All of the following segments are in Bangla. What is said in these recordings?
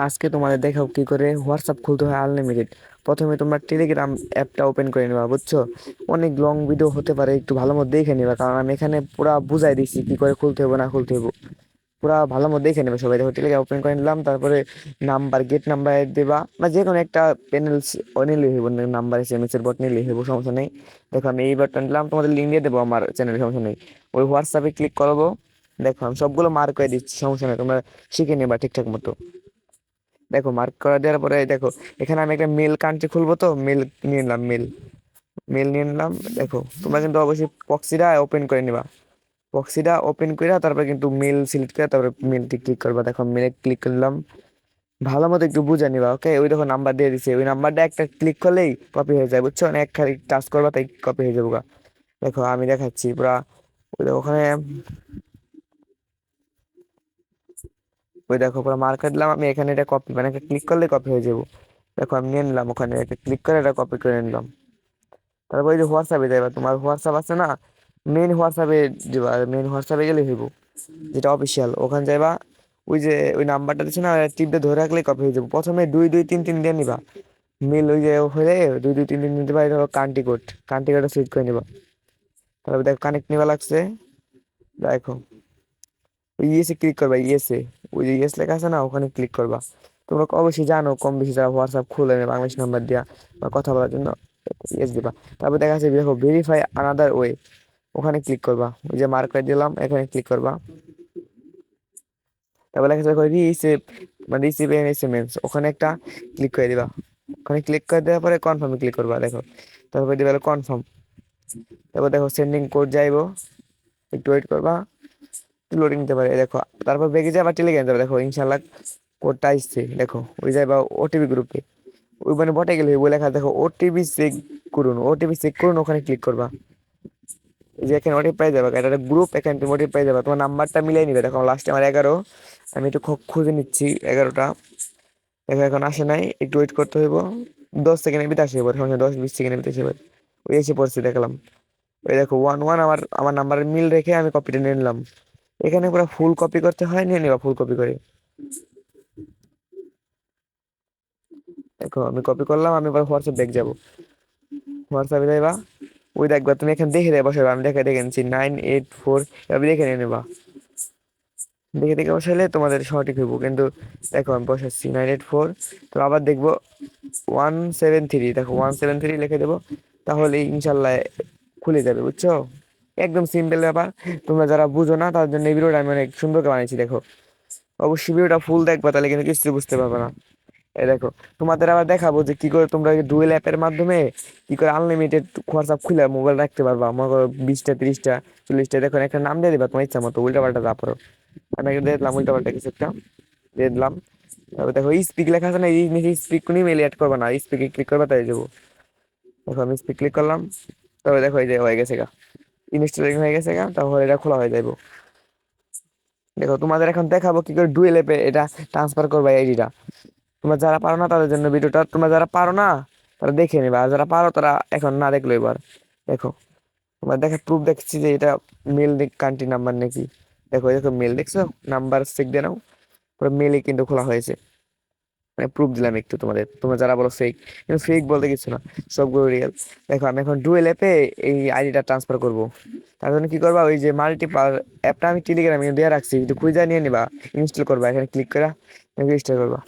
আজকে তোমাদের দেখাও কি করে হোয়াটসঅ্যাপ খুলতে হয় আনলিমিটেড। প্রথমে তোমরা টেলিগ্রাম অ্যাপটা ওপেন করে নেবা, বুঝছো? অনেক লং ভিডিও হতে পারে, একটু ভালো মতো দেখে নেবা, কারণ আমি এখানে পুরা বুঝাই দিচ্ছি কি করে খুলতে হবে না খুলতে হবে। পুরা ভালো মতো দেখে নেবে সবাই। দেখো টেলিগ্রাম ওপেন করে নিলাম, তারপরে নাম্বার গেট নাম্বার দেবা, বা যে কোনো একটা প্যানেল নিলেই হইব, নাম্বার এসএমএস এর বট নিলেই হইব, সমস্যা নেই। দেখো আমি এই বাটন দিলাম, তোমাদের লিঙ্ক দিয়ে দেবো আমার চ্যানেলে, সমস্যা নেই। ওই হোয়াটসঅ্যাপে ক্লিক করবো। দেখো আমি সবগুলো মার্ক করে দিচ্ছি, সমস্যা নেই, তোমরা শিখে নেবা ঠিকঠাক মতো। দেখো মার্ক করে দেওয়ার পরে দেখো এখানে আমি একটা মেল কান্ট্রি খুলবো, তো মেল নিয়ে নিলাম, মেল মেল নিয়ে নিলাম। দেখো তোমরা কিন্তু অবশ্যই প্রক্সিটা ওপেন করে নিবা। প্রক্সিটা ওপেন করে তারপরে কিন্তু মেল সিলেক্ট করে তারপরে মেলটি ক্লিক করবা। দেখো মেলে ক্লিক করলাম, ভালো মতো একটু বুঝে নিবা, ওকে? ওই দেখো নাম্বার দিয়ে দিছে, ওই নাম্বারটা একটা ক্লিক করলেই কপি হয়ে যায়, বুঝছো? মানে এক খালি টাচ করবা তাই কপি হয়ে যাবো গা। দেখো আমি দেখাচ্ছি পুরা। ওই দেখো ওখানে, ওই দেখো পুরো মার্কার দিলাম আমি এখানে, এটা কপি মানে একটা ক্লিক করলে কপি হয়ে যাবো। দেখো আমি নিয়ে নিলাম, ওখানে একটা ক্লিক করে এটা কপি করে নিলাম। তারপর এই যে হোয়াটসঅ্যাপে যাইবা, তোমার হোয়াটসঅ্যাপ আছে না, মেন হোয়াটসঅ্যাপে যাবা, মেন হোয়াটসঅ্যাপে গেলে হইব, যেটা অফিসিয়াল, ওখানে যাইবা। ওই যে ওই নাম্বারটা দিচ্ছে না, টিপটা ধরে রাখলে কপি হয়ে যাবো। প্রথমে 2 2 3 3 দিয়ে নিবা, মেল ওই যে হয়ে 2 2 3 3 দিতে পারি। ধরো কান্ট্রি কোড, কান্ট্রি কোডটা সিলেক্ট করে নিবা। তারপর দেখো কানেক্ট নিবা লাগছে। দেখো ওই ইয়েসে ক্লিক করবা, ইয়েসে, ওই যে ইয়েস লেখা আছে না, ওখানে ক্লিক করবা। তোমরা অবশ্যই জানো কম বেশি যারা হোয়াটসঅ্যাপ খুলে নেবে বাংলাদেশ নাম্বার দিয়া বা কথা বলার জন্য, ইয়েস দিবা। তারপর দেখা যাচ্ছে দেখো ভেরিফাই আনাদার ওয়ে, ওখানে ক্লিক করবা। ওই যে মার্ক করে দিলাম, এখানে ক্লিক করবা। তারপর দেখা যাচ্ছে রিসিভ, মানে রিসিভ এন এসএমএস, ওখানে একটা ক্লিক করে দিবা। ওখানে ক্লিক করে দেওয়ার পরে কনফার্মে ক্লিক করবা। দেখো তারপর দিবা কনফার্ম। তারপর দেখো সেন্ডিং কোড যাইবো, একটু ওয়েট করবা, লোডিং নিতে পারে। দেখো তারপর বেগে যাবা, টেলিগ্রাম যাবে, দেখো ইনশাল্লাহ কোডটা আসছে। দেখো ওই যাইবা ওটিপি গ্রুপে, ওই মানে বটে গেলে ওই লেখা দেখো ওটিপি চেক করুন, ওটিপি চেক করুন, ওখানে ক্লিক করবা। এই যে এখানে ওটিপি পাই যাবে, এটা গ্রুপ, এখানে তুমি ওটিপি পাই যাবে, তোমার নাম্বারটা মিলিয়ে নিবে। দেখো লাস্টে আমার 11, আমি একটু খুঁজে নিচ্ছি 11টা। দেখো এখন আসে নাই, একটু ওয়েট করতে হইব, 10 সেকেন্ডের ভিতরে আসে, এবার 10 20 সেকেন্ডের ভিতরে এসে যাবে। ওই এসে পড়ছে দেখলাম। ওই দেখো 1 1 আমার আমার নাম্বারের মিল রেখে আমি কপিটা নিয়ে নিলাম। এখানে পুরো ফুল কপি করতে হয়, নিয়ে নিবা ফুল কপি করে। দেখো আমি কপি করলাম, আমি এবার হোয়াটসঅ্যাপ ব্যাক যাবো। হোয়াটসঅ্যাপে যাইবা, ওই দেখবা তুমি এখানে দেখে দেয় বসাবে, আমি দেখে দেখে নিচ্ছি 984, এবার দেখে নিয়ে নেবা। দেখে দেখে বসাইলে তোমাদের সঠিক হইব কিন্তু। দেখো আমি বসাচ্ছি 984, তো আবার দেখবো 173, দেখো 173 লিখে দেবো, তাহলে ইনশাল্লাহ খুলে যাবে, বুঝছো? একদম সিম্পল ব্যাপার। তোমরা যারা বুঝো না তার জন্য এই ভিডিওটা আমি অনেক সুন্দর করে বানিয়েছি। দেখো অবশ্যই ভিডিওটা ফুল দেখবা, তাহলে কিন্তু কিছু বুঝতে পারবে না। এই দেখো তোমাদের আবার দেখাবো যে কি করে তোমরা ডুয়েল অ্যাপের মাধ্যমে কি করে আনলিমিটেড হোয়াটসঅ্যাপ খুলে মোবাইল রাখতে পারবা। মনে করো 20টা 30টা 40টা, দেখো একটা নাম দিয়ে দিবা তোমার ইচ্ছা মতো, উল্টা পাল্টা যা পারো। আমি একটা দিয়ে দিলাম উল্টা পাল্টা কিছু একটা দিয়ে দিলাম। তারপর দেখো স্পিক লেখা আছে না, এই নিচে স্পিক কোনি মেলে অ্যাড করবা না, স্পিকে ক্লিক করবা তাই যাবো। দেখো আমি স্পিক ক্লিক করলাম, তবে দেখো এই যে হয়ে গেছে গা, ইনস্টলিং হয়ে গেছে গা, তাহলে এটা খোলা হয়ে যাবো। দেখো তোমাদের এখন দেখাবো কি করে ডুয়েল অ্যাপে এটা ট্রান্সফার করবা আইডিটা। তোমরা যারা পারো না তাদের জন্য ভিডিওটা, তোমরা যারা পারো না তারা দেখে নেবে, আর যারা পারো তারা এখন না দেখলো এবার। দেখো তোমার দেখা প্রুফ দেখছি যে এটা মেল কান্ট্রি নাম্বার নাকি। দেখো দেখো মেল দেখছো, নাম্বার চেক দিয়ে নাও, পুরো মেলে কিন্তু খোলা হয়েছে। মানে প্রুফ দিলাম একটু তোমাদের, তোমরা যারা বলো ফেক, কিন্তু ফেক বলতে কিছু না, সবগুলো রিয়েল। দেখো আমি এখন ডুয়েল অ্যাপে এই আইডিটা ট্রান্সফার করব। তার জন্য কি করবা, ওই যে মাল্টিপাল অ্যাপটা আমি টেলিগ্রামে দিয়ে রাখছি, একটু খুঁজে নিয়ে নিবা, ইনস্টল করবা, এখানে ক্লিক করে রেজিস্টার করবা।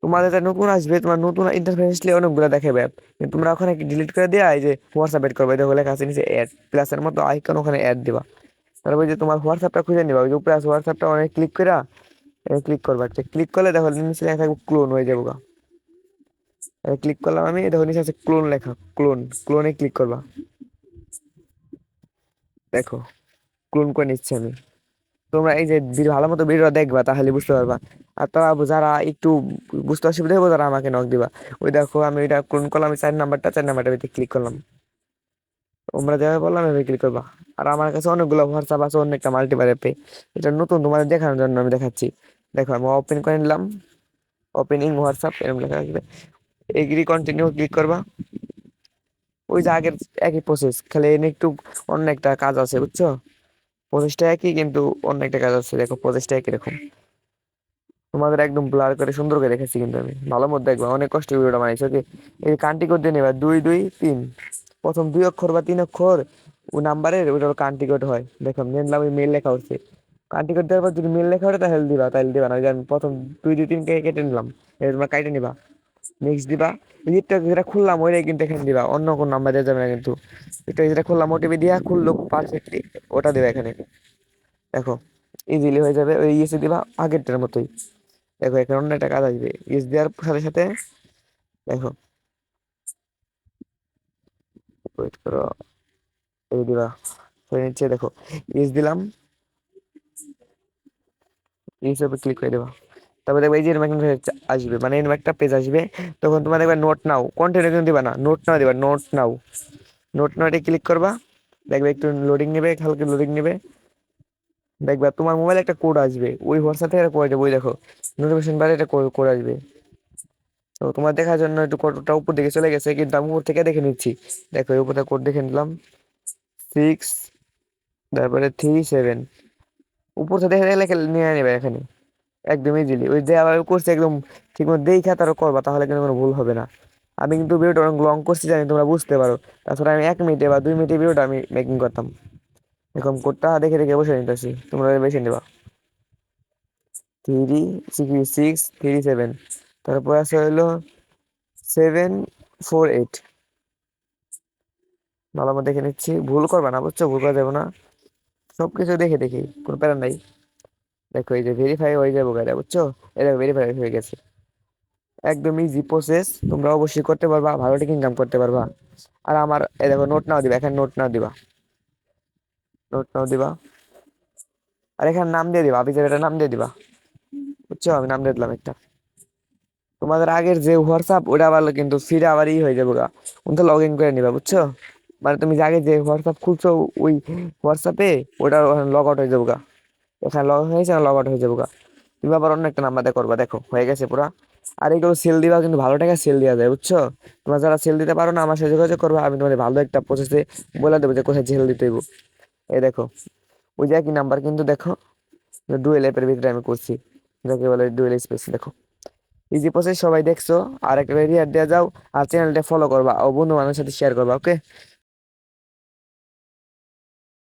তোমাদের যা নতুন আসবে, তোমার নতুন ইন্টারফেস আসলে অনেকগুলো দেখাবে অ্যাপ, কিন্তু তোমরা ওখানে ডিলিট করে দেওয়া, এই যে হোয়াটসঅ্যাপ এড করবে, দেখো লেখা আছে নিচে অ্যাড, প্লাসের মতো আইকন, ওখানে অ্যাড দিবা। তারপর ওই যে তোমার হোয়াটসঅ্যাপটা খুঁজে নিবা, ওই যে উপরে আছে হোয়াটসঅ্যাপটা, অনেক ক্লিক করে ক্লিক করবা, একটা ক্লিক করলে দেখো নিচে লেখা থাকবে ক্লোন হয়ে যাবো গা। ক্লিক করলাম আমি, দেখো নিচে আছে ক্লোন লেখা, ক্লোন, ক্লোনে ক্লিক করবা। দেখো ক্লোন করে নিচ্ছি আমি। তোমরা এই যে ভালো মতো ভিডিও দেখবা তাহলে বুঝতে পারবা। আর তারা যারা একটু বুঝতে অসুবিধা হবে তারা আমাকে নক দিবা। ওই দেখো আমি এটা ক্লোন করলাম, আমি 4 নাম্বারটা, 4 নাম্বারটা ভিতরে ক্লিক করলাম। তোমরা যেভাবে বললাম এভাবে ক্লিক করবা। আর আমার কাছে অনেকগুলো হোয়াটসঅ্যাপ আছে, অনেকটা মাল্টিপাল অ্যাপে, এটা নতুন তোমাদের দেখানোর জন্য আমি দেখাচ্ছি। দেখো আমি ওপেন করে নিলাম, ওপেনিং হোয়াটসঅ্যাপ এরকম লেখা আসবে, এগ্রি কন্টিনিউ ক্লিক করবা। ওই যে আগের একই প্রসেস, খালি এনে একটু অন্য একটা কাজ আছে, বুঝছো? প্রসেসটা একই কিন্তু অন্য একটা কাজ আছে, দেখো প্রসেসটা একই রকম। তোমাদের একদম ব্লার করে সুন্দর করে রেখেছি কিন্তু আমি ভালো মতো দেখবা, অনেক কষ্ট ভিডিওটা বানাইছি ওকে। এই কান্টি কোড দিয়ে নেবা 2 2 3, প্রথম 2 অক্ষর বা 3 অক্ষর ও নাম্বারের ওটা কান্টি কোড হয়। দেখো মেনলাম ওই মেল লেখা হচ্ছে, কান্টি কোড দেওয়ার পর যদি মেল লেখা হয় তাহলে দিবা, তাহলে দিবা না। ওই যে আমি প্রথম 2 2 3 কে কেটে নিলাম, এটা তোমরা কাইটে নিবা। নেক্সট দিবা, এই যেটা খুললাম ওইটাই কিন্তু এখানে দিবা, অন্য কোন নাম্বার দেওয়া যাবে না কিন্তু। এটা যেটা খুললাম ওটিপি দিয়া খুললো পারফেক্টলি, ওটা দিবা এখানে। দেখো ইজিলি হয়ে যাবে, ওই ইয়েসে দিবা আগেরটার মতোই। দেখো এখানে অন্য একটা কাজ আসবে, ইস দেওয়ার সাথে সাথে দেখো, ওয়েট করো, এই দিবা হয়ে নিচ্ছে। দেখো ইস দিলাম, ইস উপর ক্লিক করে দেবা। তারপর দেখবে এই যে এরকম একটা আসবে, মানে এরকম একটা পেজ আসবে। তখন তোমার দেখবে নোট নাও, কন্টিনিউ কিন্তু দিবা না, নোট নাও দিবা, নোট নাও। নোট নাওতে ক্লিক করবা, দেখবে একটু লোডিং নেবে, হালকা লোডিং নেবে। দেখবা তোমার মোবাইলে একটা কোড আসবে, ওই হোয়াটসঅ্যাপ থেকে কোড আসবে, ওই দেখো নোটিফিকেশন বারে একটা কোড আসবে। তো তোমার দেখার জন্য একটু কোডটা উপর দিকে চলে গেছে, কিন্তু আমি উপর থেকে দেখে নিচ্ছি। দেখো এই উপরে কোড দেখে নিলাম, 6, তারপরে 3 7, উপর থেকে দেখে লেখে নিয়ে নেবে এখানে একদম ইজিলি। ওই যে আবার করছে একদম ঠিক মতো দেখা তারপর করবা, তাহলে কিন্তু কোনো ভুল হবে না। আমি কিন্তু ভিডিওটা অনেক লং করছি জানি তোমরা বুঝতে পারো, তাছাড়া আমি 1 মিনিটে বা 2 মিনিটে ভিডিওটা আমি মেকিং করতাম। এরকম কোডটা দেখে দেখে বসে নিতেছি, তোমরা বেশি নিবা। 3 6 3 7, তারপর আছে হইলো 7 4 8। ভালো মতো দেখে নিচ্ছি, ভুল করবা না বুঝছো, ভুল করা যাবে না। সবকিছু দেখে দেখি, কোনো প্যারা নাই। দেখো এই যে ভেরিফাই হয়ে যাবো গাড়ি বুঝছো, এটা ভেরিফাই হয়ে গেছে। একদম ইজি প্রসেস, তোমরা অবশ্যই করতে পারবা, ভালো টাকা ইনকাম করতে পারবা। আর আমার এই দেখো নোট নাও দিবা, এখানে নোট নাও দিবা, নোট নাও দিবা। আর এখানে নাম দিয়ে দিবা, অফিসের একটা নাম দিয়ে দিবা বুঝছো, আমি নাম দিয়ে দিলাম একটা। তোমাদের আগের যে হোয়াটসঅ্যাপ ওটা আবার কিন্তু ফিরে আবার ই হয়ে যাবে গা, ওটা লগ ইন করে নিবা বুঝছো। মানে তুমি যে আগে যে হোয়াটসঅ্যাপ খুলছো ওই হোয়াটসঅ্যাপে ওটা লগ আউট হয়ে যাবে গা, এখানে লগ ইন হয়েছে লগ আউট হয়ে যাবে গা। তুমি আবার অন্য একটা নাম্বার দিয়ে করবা, দেখো হয়ে গেছে পুরা। আর এগুলো সেল দিবা, কিন্তু ভালো টাকা সেল দেওয়া যায় বুঝছো। তোমরা যারা সেল দিতে পারো না আমার সাথে যোগাযোগ করবা, আমি তোমাদের ভালো একটা প্রসেসে বলে দেবো যে কোথায় সেল দিতে হইব। এই দেখো ওই যে একই নাম্বার কিন্তু দেখো, ডুয়েল অ্যাপের ভিতরে আমি করছি, যাকে বলে ডুয়েল স্পেস। দেখো ইজি প্রসেস, সবাই দেখছো। আর একটা রিয়ার দেওয়া যাও, আর চ্যানেলটা ফলো করবা ও বন্ধু বান্ধবের সাথে শেয়ার করবা, ওকে।